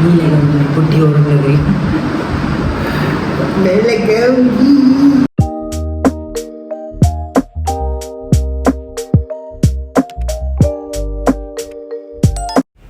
नहीं लगेगी, बुढ़ी और लगेगी, नहीं लगेगी।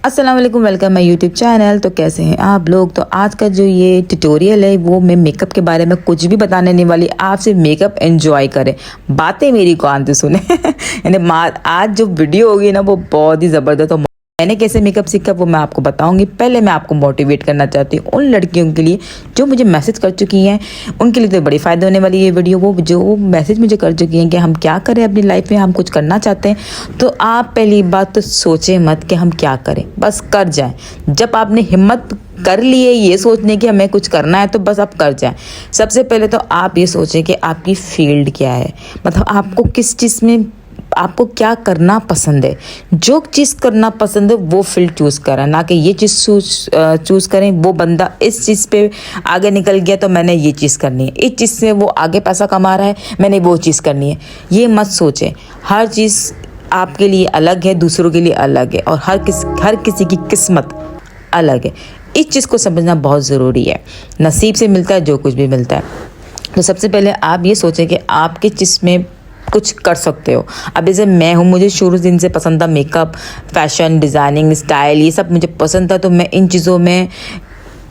अस्सलाम वालेकुम, वेलकम माय यूट्यूब चैनल। तो कैसे हैं आप लोग? तो आज का जो ये ट्यूटोरियल है वो मैं मेकअप के बारे में कुछ भी बताने नहीं वाली। आप सिर्फ मेकअप एंजॉय करें, बातें मेरी कान से सुने। यानी आज जो वीडियो होगी ना वो बहुत ही ज़बरदस्त। तो मैंने कैसे मेकअप सीखा वो मैं आपको बताऊंगी। पहले मैं आपको मोटिवेट करना चाहती हूँ उन लड़कियों के लिए जो मुझे मैसेज कर चुकी हैं, उनके लिए तो बड़ी फ़ायदा होने वाली ये वीडियो। वो जो मैसेज मुझे कर चुकी हैं कि हम क्या करें अपनी लाइफ में, हम कुछ करना चाहते हैं। तो आप पहली बात तो सोचें मत कि हम क्या करें, बस कर जाएं। जब आपने हिम्मत कर लिए ये सोचने की हमें कुछ करना है तो बस आप कर जाएं। सबसे पहले तो आप ये सोचें कि आपकी फील्ड क्या है, मतलब आपको किस चीज़ में, आपको क्या करना पसंद है। जो चीज़ करना पसंद है वो फील्ड चूज़ करें, ना कि ये चीज़ चूज़ करें वो बंदा इस चीज़ पे आगे निकल गया तो मैंने ये चीज़ करनी है, इस चीज़ से वो आगे पैसा कमा रहा है मैंने वो चीज़ करनी है। ये मत सोचें। हर चीज़ आपके लिए अलग है, दूसरों के लिए अलग है, और हर किसी की किस्मत अलग है। इस चीज़ को समझना बहुत ज़रूरी है। नसीब से मिलता है जो कुछ भी मिलता है। तो सबसे पहले आप ये सोचें कि आप किस चीज़ में कुछ कर सकते हो। अब जैसे मैं हूँ, मुझे शुरू दिन से पसंद था मेकअप, फैशन, डिज़ाइनिंग, स्टाइल, ये सब मुझे पसंद था। तो मैं इन चीज़ों में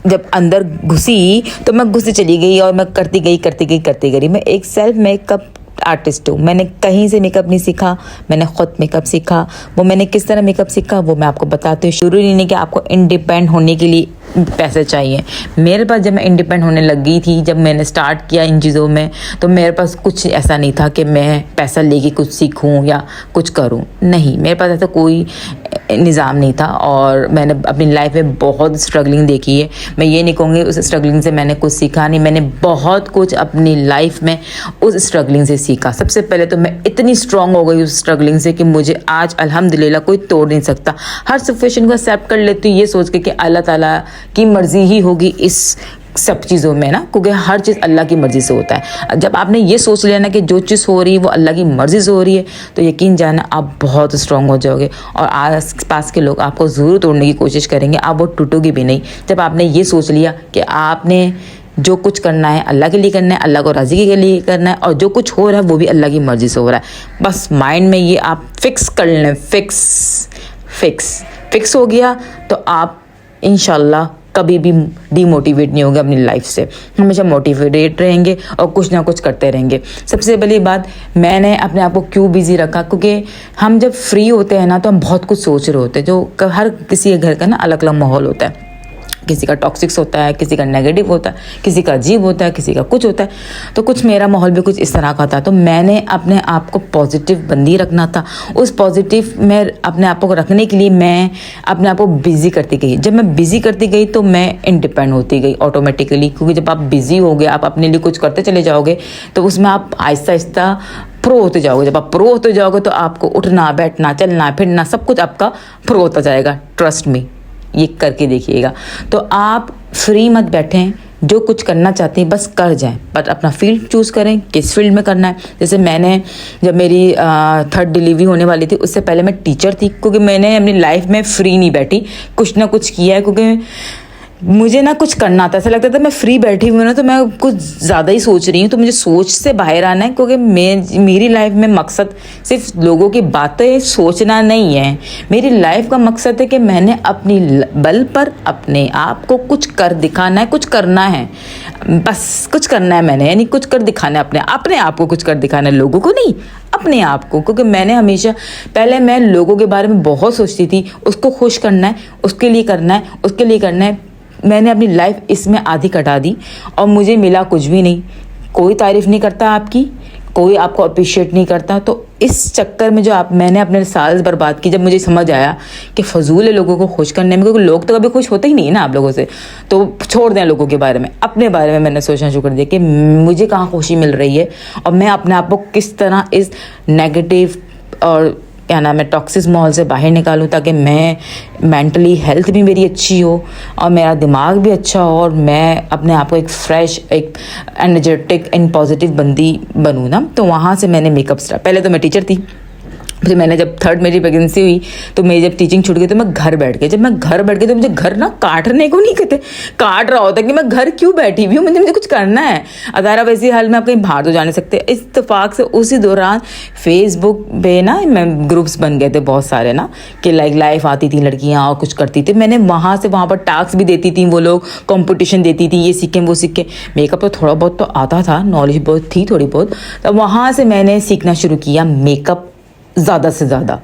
जब अंदर घुसी तो मैं घुसी चली गई और मैं करती गई। मैं एक सेल्फ मेकअप आर्टिस्ट हूँ। मैंने कहीं से मेकअप नहीं सीखा, मैंने खुद मेकअप सीखा। वो मैंने किस तरह मेकअप सीखा वो मैं आपको बताती हूँ। शुरू नहीं कि आपको इंडिपेंडेंट होने के लिए पैसे चाहिए। मेरे पास जब मैं इंडिपेंडेंट होने लगी थी, जब मैंने स्टार्ट किया इन चीज़ों में, तो मेरे पास कुछ ऐसा नहीं था कि मैं पैसा लेके कुछ सीखूं या कुछ करूं। नहीं, मेरे पास ऐसा कोई निज़ाम नहीं था। और मैंने अपनी लाइफ में बहुत स्ट्रगलिंग देखी है। मैं ये नहीं कहूँगी उस स्ट्रगलिंग से मैंने कुछ सीखा नहीं, मैंने बहुत कुछ अपनी लाइफ में उस स्ट्रगलिंग से सीखा। सबसे पहले तो मैं इतनी स्ट्रांग हो गई उस स्ट्रगलिंग से कि मुझे आज अल्हम्दुलिल्लाह कोई तोड़ नहीं सकता। हर सिचुएशन को एक्सेप्ट कर लेती हूँ ये सोच के कि अल्लाह ताला की मर्ज़ी ही होगी इस सब चीज़ों में ना, क्योंकि हर चीज़ अल्लाह की मर्ज़ी से होता है। जब आपने ये सोच लिया ना कि जो चीज़ हो रही है वो अल्लाह की मर्ज़ी से हो रही है, तो यकीन जाना आप बहुत स्ट्रांग हो जाओगे और आस पास के लोग आपको ज़रूर तोड़ने की कोशिश करेंगे, आप वो टूटोगी भी नहीं। जब आपने ये सोच लिया कि आपने जो कुछ करना है अल्लाह के लिए करना है, अल्लाह को राज़ी के लिए करना है, और जो कुछ हो रहा है वो भी अल्लाह की मर्ज़ी से हो रहा है। बस माइंड में ये आप फिक्स कर लें। फिक्स हो गया तो आप इंशाल्लाह कभी भी डीमोटिवेट नहीं होंगे अपनी लाइफ से, हमेशा मोटिवेट रहेंगे और कुछ ना कुछ करते रहेंगे। सबसे पहली बात, मैंने अपने आप को क्यों बिजी रखा, क्योंकि हम जब फ्री होते हैं ना तो हम बहुत कुछ सोच रहे होते हैं। जो हर किसी के घर का ना अलग अलग माहौल होता है, किसी का टॉक्सिक्स होता है, किसी का नेगेटिव होता है, किसी का अजीब होता है, किसी का कुछ होता है। तो कुछ मेरा माहौल भी कुछ इस तरह का था। तो मैंने अपने आप को पॉजिटिव बंदी रखना था। उस पॉजिटिव में अपने आप को रखने के लिए मैं अपने आप को बिज़ी करती गई। जब मैं बिज़ी करती गई तो मैं इंडिपेंडेंट होती गई ऑटोमेटिकली, क्योंकि जब आप बिज़ी हो गए, आप अपने लिए कुछ करते चले जाओगे तो उसमें आप आहिस्ता आहिस्ता प्रो होते जाओगे। जब आप प्रो होते जाओगे तो आपको उठना, बैठना, चलना, फिरना सब कुछ आपका प्रो होता जाएगा। ट्रस्ट मी, ये करके देखिएगा। तो आप फ्री मत बैठें, जो कुछ करना चाहते हैं बस कर जाएं, बट अपना फील्ड चूज़ करें किस फील्ड में करना है। जैसे मैंने जब मेरी थर्ड डिलीवरी होने वाली थी उससे पहले मैं टीचर थी, क्योंकि मैंने अपनी लाइफ में फ्री नहीं बैठी, कुछ ना कुछ किया है। क्योंकि मुझे ना कुछ करना था, ऐसा लगता था मैं फ्री बैठी हुई हूँ ना तो मैं कुछ ज़्यादा ही सोच रही हूँ। तो मुझे सोच से बाहर आना है, क्योंकि मेरी लाइफ में मकसद सिर्फ लोगों की बातें सोचना नहीं है। मेरी लाइफ का मकसद है कि मैंने अपनी बल पर अपने आप को कुछ कर दिखाना है, कुछ करना है, बस कुछ करना है मैंने, यानी कुछ कर दिखाना है अपने आप को, कुछ कर दिखाना है, लोगों को नहीं, अपने आप को। क्योंकि मैंने हमेशा पहले मैं लोगों के बारे में बहुत सोचती थी, उसको खुश करना है, उसके लिए करना है, उसके लिए करना है। मैंने अपनी लाइफ इसमें आधी कटा दी और मुझे मिला कुछ भी नहीं। कोई तारीफ़ नहीं करता आपकी, कोई आपको अप्रिशिएट नहीं करता। तो इस चक्कर में जो मैंने अपने साल बर्बाद की, जब मुझे समझ आया कि फजूल है लोगों को खुश करने में, क्योंकि लोग तो कभी खुश होते ही नहीं ना आप लोगों से, तो छोड़ दें लोगों के बारे में, अपने बारे में मैंने सोचना शुरू कर दिया कि मुझे कहाँ खुशी मिल रही है और मैं अपने आप को किस तरह इस नेगेटिव और क्या नाम है टॉक्सिक माहौल से बाहर निकालूं, ताकि मैं मेंटली हेल्थ भी मेरी अच्छी हो और मेरा दिमाग भी अच्छा हो और मैं अपने आप को एक फ्रेश, एक एनर्जेटिक एंड पॉजिटिव बंदी बनूँ ना। तो वहाँ से मैंने मेकअप स्टार्ट। पहले तो मैं टीचर थी, फिर मैंने जब थर्ड मेरी प्रेगनेंसी हुई तो मेरी जब टीचिंग छूट गई तो मैं घर बैठ गई। जब मैं घर बैठ गई तो मुझे घर ना काटने को नहीं कहते, काट रहा होता कि मैं घर क्यों बैठी हुई हूँ, मुझे कुछ करना है। अदारा वैसी हाल में आप कहीं बाहर तो जा नहीं सकते। इत्तेफाक से उसी दौरान फेसबुक पे ना मैं ग्रुप्स बन गए थे बहुत सारे ना, कि लाइफ आती थी लड़कियाँ और कुछ करती थी। मैंने वहाँ से वहाँ पर टास्क भी देती थी, वो लोग कॉम्पिटिशन देती थी, ये सीखें वो सीखें। मेकअप तो थोड़ा बहुत तो आता था, नॉलेज बहुत थी थोड़ी बहुत। तब वहाँ से मैंने सीखना शुरू किया मेकअप ज़्यादा से ज़्यादा।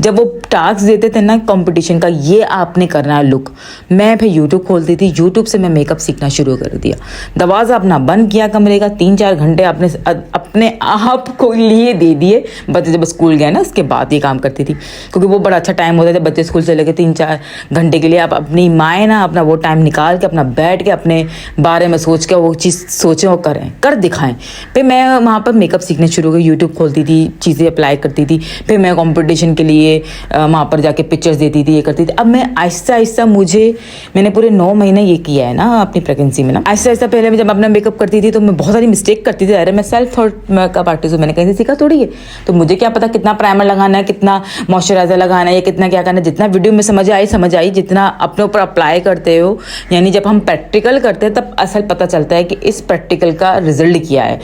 जब वो टास्क देते थे ना कंपटीशन का, ये आपने करना है लुक, मैं फिर यूट्यूब खोलती थी, यूट्यूब से मैं मेकअप सीखना शुरू कर दिया। दरवाज़ा अपना बंद किया कमरे का, 3-4 घंटे अपने आप को लिए दे दिए। बच्चे जब स्कूल गए ना उसके बाद ये काम करती थी, क्योंकि वो बड़ा अच्छा टाइम होता था। बच्चे स्कूल चले गए 3-4 घंटे के लिए, आप अपनी माएँ ना अपना वो टाइम निकाल के अपना बैठ के अपने बारे में सोच के वो चीज़ सोचें और करें, कर दिखाएं। फिर मैं वहाँ पर मेकअप सीखने शुरू हुई, यूट्यूब खोलती थी, चीज़ें अप्लाई करती थी। फिर मैं कंपटीशन के लिए वहाँ पर जाके पिक्चर्स देती थी, ये करती थी। अब मैं आहिस्ता आहिस्ता मैंने पूरे 9 महीने ये किया है ना अपनी प्रेगनेंसी में ना। आहिस्ता आहिस्ता पहले जब अपना मेकअप करती थी तो मैं बहुत सारी मिस्टेक करती थी। अरे मैं सेल्फ थॉट मेकअप आर्टिस्ट हूँ, मैंने कहीं से सीखा थोड़ी है, तो मुझे क्या पता कितना प्राइमर लगाना है, कितना मॉइस्चराइजर लगाना है, या कितना क्या करना है। जितना वीडियो में समझ आई, जितना अपने ऊपर अप्लाई करते हो, यानी जब हम प्रैक्टिकल करते हैं तब असल पता चलता है कि इस प्रैक्टिकल का रिजल्ट क्या है।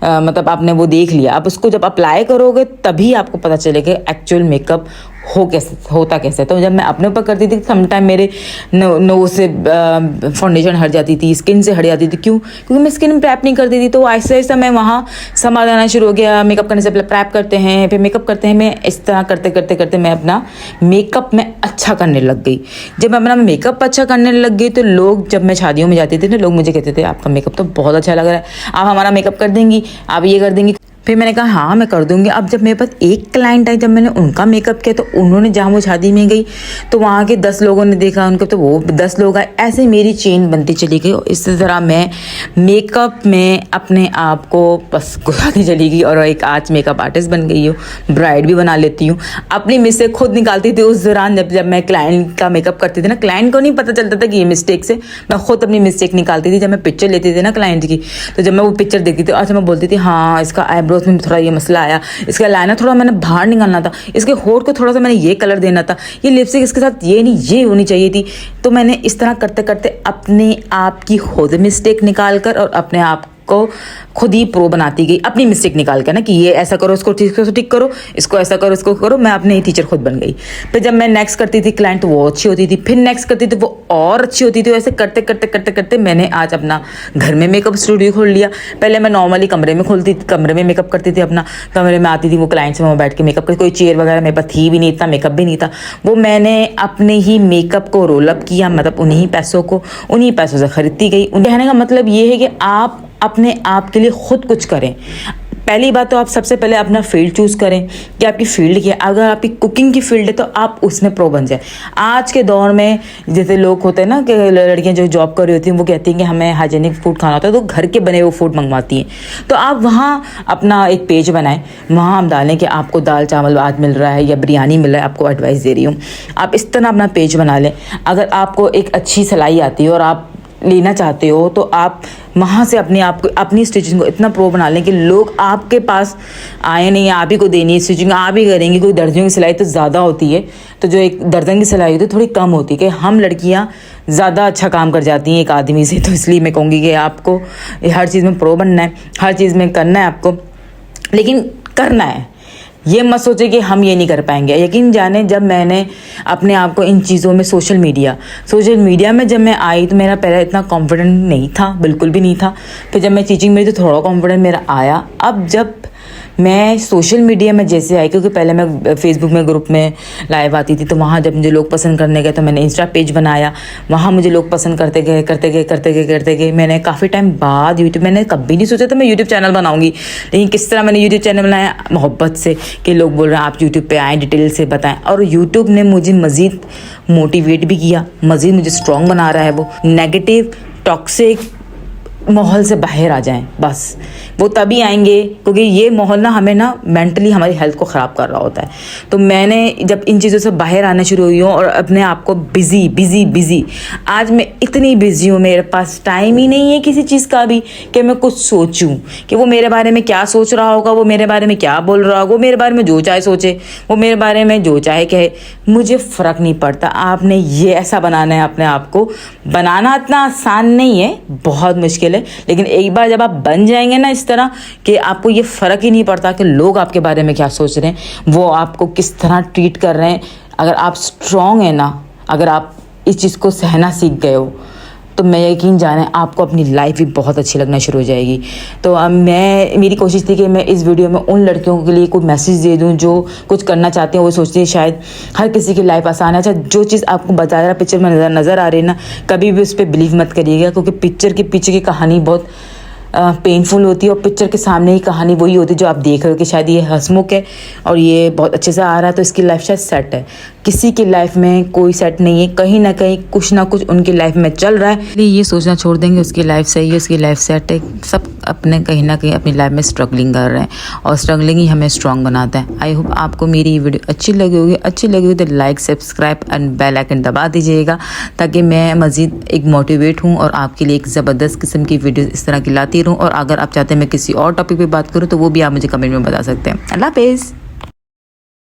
मतलब आपने वो देख लिया, अब उसको जब अप्लाई करोगे तभी आपको पता चलेगा एक्चुअल मेकअप होता कैसे। तो जब मैं अपने ऊपर करती थी समटाइम मेरे नोज से फाउंडेशन हट जाती थी, स्किन से हट जाती थी। क्यों? क्योंकि मैं स्किन प्रैप नहीं करती थी। तो आहिस्ता आहिस्ता मैं वहाँ समझ आना शुरू हो गया। मेकअप करने से पहले प्रैप करते हैं, फिर मेकअप करते हैं। मैं इस तरह करते करते करते मैं अपना मेकअप में अच्छा करने लग गई। जब मैं अपना मेकअप अच्छा करने लग गई तो लोग, जब मैं शादियों में जाती थी तो लोग मुझे कहते थे आपका मेकअप तो बहुत अच्छा लग रहा है, आप हमारा मेकअप कर देंगी, आप ये कर देंगी। फिर मैंने कहा हाँ मैं कर दूंगी। अब जब मेरे पास एक क्लाइंट आई, जब मैंने उनका मेकअप किया तो उन्होंने, जहाँ वो शादी में गई तो वहाँ के 10 लोगों ने देखा उनको, तो वो 10 लोग आए। ऐसे मेरी चेन बनती चली गई और इस तरह मैं मेकअप में अपने आप को बस घुसाती चली गई और एक आज मेकअप आर्टिस्ट बन गई हूँ, ब्राइड भी बना लेती हूँ। अपनी मिस्टेक खुद निकालती थी उस दौरान जब मैं क्लाइंट का मेकअप करती थी ना। क्लाइंट को नहीं पता चलता था कि ये मिस्टेक से, मैं खुद अपनी मिस्टेक निकालती थी। जब मैं पिक्चर लेती थी ना क्लाइंट की, तो जब मैं वो पिक्चर देखती थी अच्छा मैं बोलती थी हाँ इसका आईब्रोज में थोड़ा ये मसला आया, इसका लाइनर थोड़ा मैंने बाहर निकालना था, इसके होठ को थोड़ा सा मैंने ये कलर देना था, ये लिपस्टिक इसके साथ ये नहीं ये होनी चाहिए थी। तो मैंने इस तरह करते करते अपने आप की खुद मिस्टेक निकाल कर और अपने आप को खुद ही प्रो बनाती गई, अपनी मिस्टेक निकाल कर ना, कि ये ऐसा करो, इसको ठीक करो, इसको ऐसा करो, इसको करो। मैं अपने ही टीचर खुद बन गई। फिर जब मैं नेक्स्ट करती थी क्लाइंट तो वो अच्छी होती थी, फिर नेक्स्ट करती थी वो और अच्छी होती थी। ऐसे करते करते करते करते मैंने आज अपना घर में मेकअप स्टूडियो खोल लिया। पहले मैं नॉर्मली कमरे में मेकअप करती थी। अपना कमरे में आती थी, वो क्लाइंट से वहाँ बैठ के मेकअप करती, कोई चेयर वगैरह मेरे पास थी भी नहीं, इतना मेकअप भी नहीं था। वो मैंने अपने ही मेकअप को रोलअप किया, मतलब उन्हीं पैसों से खरीदती गई। कहने का मतलब ये है कि आप अपने आप के लिए खुद कुछ करें। पहली बात तो आप सबसे पहले अपना फील्ड चूज़ करें कि आपकी फील्ड क्या है। अगर आपकी कुकिंग की फील्ड है तो आप उसमें प्रो बन जाए। आज के दौर में जैसे लोग होते हैं ना कि लड़कियां जो जॉब कर रही होती हैं वो कहती हैं कि हमें हाइजेनिक फूड खाना होता है, तो घर के बने हुए फूड मंगवाती हैं। तो आप वहाँ अपना एक पेज बनाएं, वहाँ हम डालें कि आपको दाल चावल आज मिल रहा है या बिरयानी मिल रहा है, आपको एडवाइस दे रही हूँ। आप इस तरह अपना पेज बना लें। अगर आपको एक अच्छी सिलाई आती है और आप लेना चाहते हो तो आप वहाँ से अपनी स्टिचिंग को इतना प्रो बना लें कि लोग आपके पास आए नहीं, आप ही को देनी है स्टिचिंग, आप ही करेंगे। कोई दर्जियों की सिलाई तो ज़्यादा होती है, तो जो एक दर्जन की सिलाई होती है थोड़ी कम होती है, कि हम लड़कियाँ ज़्यादा अच्छा काम कर जाती हैं एक आदमी से। तो इसलिए मैं कहूँगी कि आपको हर चीज़ में प्रो बनना है, हर चीज़ में करना है आपको, लेकिन करना है। ये मत सोचे कि हम ये नहीं कर पाएंगे। यकीन जाने जब मैंने अपने आप को इन चीज़ों में सोशल मीडिया में जब मैं आई तो मेरा पहले इतना कॉन्फिडेंट नहीं था, बिल्कुल भी नहीं था। फिर जब मैं टीचिंग में तो थोड़ा कॉन्फिडेंट मेरा आया। अब जब मैं सोशल मीडिया में जैसे आई, क्योंकि पहले मैं फेसबुक में ग्रुप में लाइव आती थी, तो वहाँ जब मुझे लोग पसंद करने गए तो मैंने इंस्टा पेज बनाया, वहाँ मुझे लोग पसंद करते गए। मैंने काफ़ी टाइम बाद यूट्यूब, मैंने कभी नहीं सोचा था मैं यूट्यूब चैनल बनाऊँगी, लेकिन किस तरह मैंने यूट्यूब चैनल बनाया, मोहब्बत से, कि लोग बोल रहे हैं आप यूट्यूब पे आएँ, डिटेल से बताएं। और यूट्यूब ने मुझे मज़ीद मोटिवेट भी किया, मज़ीद मुझे स्ट्रॉन्ग बना रहा है। वो नेगेटिव टॉक्सिक माहौल से बाहर आ जाएं, बस वो तभी आएंगे, क्योंकि ये माहौल ना हमें ना मेंटली हमारी हेल्थ को ख़राब कर रहा होता है। तो मैंने जब इन चीज़ों से बाहर आना शुरू हुई हूँ और अपने आप को बिज़ी, आज मैं इतनी बिज़ी हूँ, मेरे पास टाइम ही नहीं है किसी चीज़ का भी कि मैं कुछ सोचूं कि वो मेरे बारे में क्या सोच रहा होगा, वो मेरे बारे में क्या बोल रहा होगा, वो मेरे बारे में जो चाहे सोचे, वो मेरे बारे में जो चाहे कहे, मुझे फ़र्क नहीं पड़ता। आपने ये ऐसा बनाना है अपने आप को। बनाना इतना आसान नहीं है, बहुत मुश्किल है, लेकिन एक बार जब आप बन जाएंगे ना इस तरह कि आपको ये फ़र्क ही नहीं पड़ता कि लोग आपके बारे में क्या सोच रहे हैं, वो आपको किस तरह ट्रीट कर रहे हैं। अगर आप स्ट्रॉन्ग हैं ना, अगर आप इस चीज़ को सहना सीख गए हो, तो मैं यकीन जाने आपको अपनी लाइफ भी बहुत अच्छी लगना शुरू हो जाएगी। तो मेरी कोशिश थी कि मैं इस वीडियो में उन लड़कियों के लिए कोई मैसेज दे दूं जो कुछ करना चाहते हैं। वो सोचती है शायद हर किसी की लाइफ आसान है। अच्छा, जो चीज़ आपको बताया पिक्चर में नज़र आ रही है ना, कभी भी उस पर बिलीव मत करिएगा, क्योंकि पिक्चर के पीछे की कहानी बहुत पेनफुल होती है और पिक्चर के सामने ही कहानी वही होती है जो आप देख रहे हो कि शायद ये हंसमुख है और ये बहुत अच्छे से आ रहा है तो इसकी लाइफ शायद सेट है। किसी की लाइफ में कोई सेट नहीं है, कहीं ना कहीं कुछ ना कुछ उनकी लाइफ में चल रहा है। इसलिए ये सोचना छोड़ देंगे उसकी लाइफ सही है, उसकी लाइफ सेट है। सब अपने कहीं ना कहीं अपनी लाइफ में स्ट्रगलिंग कर रहे हैं और स्ट्रगलिंग ही हमें स्ट्रॉन्ग बनाता है। आई होप आपको मेरी ये वीडियो अच्छी लगी होगी तो like, subscribe and bell icon दबा दीजिएगा, ताकि मैं मज़ीद एक मोटिवेट हूँ और आपके लिए एक ज़बरदस्त किस्म की वीडियो इस तरह की लाती रहूँ। और अगर आप चाहते हैं मैं किसी और टॉपिक पे बात करूँ तो वो भी आप मुझे कमेंट में बता सकते हैं। अल्लाह हाफ़िज़।